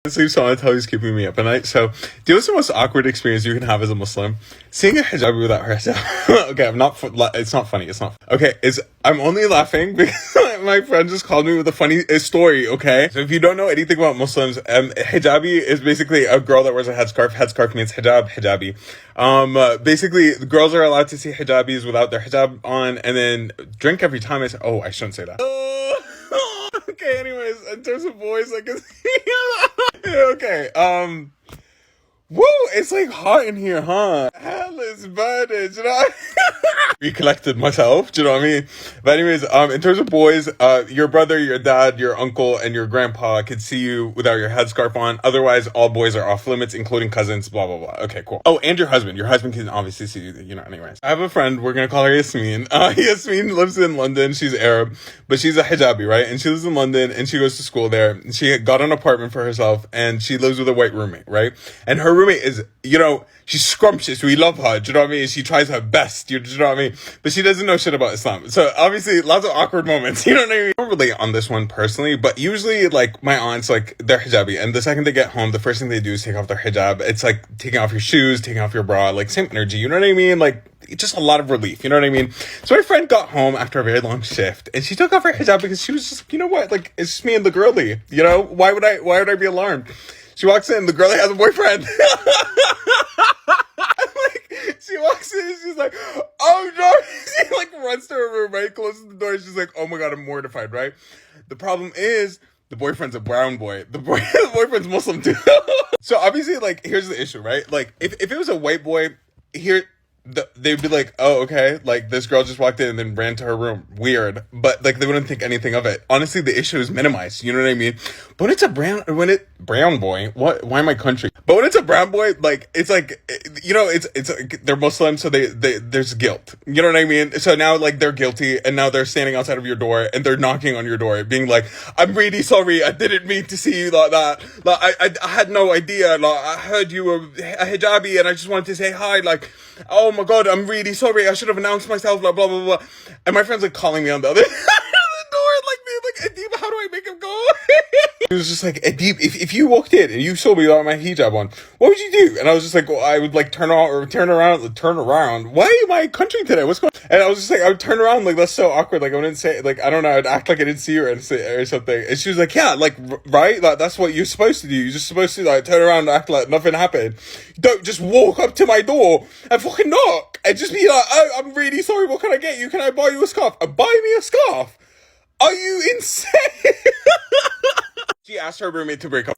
Honestly, someone always keeping me up at night. So, do you know what's the most awkward experience you can have as a Muslim? Seeing a hijabi without her hijab. Okay, I'm not. It's not funny. It's not. Okay, I'm only laughing because my friend just called me with a funny story. Okay, so if you don't know anything about Muslims, hijabi is basically a girl that wears a headscarf. Headscarf means hijab, hijabi. Basically, the girls are allowed to see hijabis without their hijab on, and then drink every time. I shouldn't say that. Okay, anyways, in terms of boys, I guess. Okay, woo, it's like hot in here, huh? Hell is burning, you know? Recollected myself, do you know what I mean? But anyways, in terms of boys, your brother, your dad, your uncle, and your grandpa could see you without your headscarf on. Otherwise, all boys are off limits, including cousins, blah, blah, blah. Okay, cool. Oh, and your husband. Your husband can obviously see you, anyways. I have a friend, we're gonna call her Yasmeen. Yasmeen lives in London, she's Arab, but she's a hijabi, right? And she lives in London, and she goes to school there. She got an apartment for herself, and she lives with a white roommate, right? And her roommate is, she's scrumptious. We love her. Do you know what I mean? She tries her best. Do you know what I mean? But she doesn't know shit about Islam. So obviously, lots of awkward moments. You know what I mean? I don't relate on this one personally, but usually, like, my aunts, like, they're hijabi. And the second they get home, the first thing they do is take off their hijab. It's like taking off your shoes, taking off your bra, like, same energy. You know what I mean? Like, just a lot of relief. You know what I mean? So my friend got home after a very long shift, and she took off her hijab because she was just, you know what? Like, it's just me and the girlie. You know? Why would I be alarmed? She walks in, the girlie has a boyfriend. She walks in and she's like, oh no. She like runs to her room, right? Closes the door. She's like, oh my God, I'm mortified, right? The problem is the boyfriend's a brown boy. The boyfriend's Muslim too. So obviously, like, here's the issue, right? Like, if it was a white boy, they'd be like, oh, okay, like, this girl just walked in and then ran to her room. Weird. But, like, they wouldn't think anything of it. Honestly, the issue is minimized. You know what I mean? But when it's a brown boy, why am I country? But when it's a brown boy, like, it's like, it's like, they're Muslim, so there's guilt. You know what I mean? So now, like, they're guilty, and now they're standing outside of your door, and they're knocking on your door, being like, I'm really sorry, I didn't mean to see you like that. Like, I had no idea. Like, I heard you were a hijabi, and I just wanted to say hi. Like, oh my God, I'm really sorry. I should have announced myself, blah, blah, blah, blah. And my friend's like calling me on the other door, like, being like, Adeib, how do I make him go? He was just like, Adeib, if you walked in and you saw me without my hijab on, what would you do? And I was just like, well, I would like turn around. Why am I country today? What's going on? And I was just like, I would turn around, like, that's so awkward. Like, I wouldn't say, like, I don't know, I'd act like I didn't see her or something. And she was like, yeah, like, right? Like, that's what you're supposed to do. You're just supposed to, like, turn around and act like nothing happened. You don't just walk up to my door and fucking knock and just be like, oh, I'm really sorry, what can I get you? Can I buy you a scarf? Buy me a scarf? Are you insane? She asked her roommate to break up.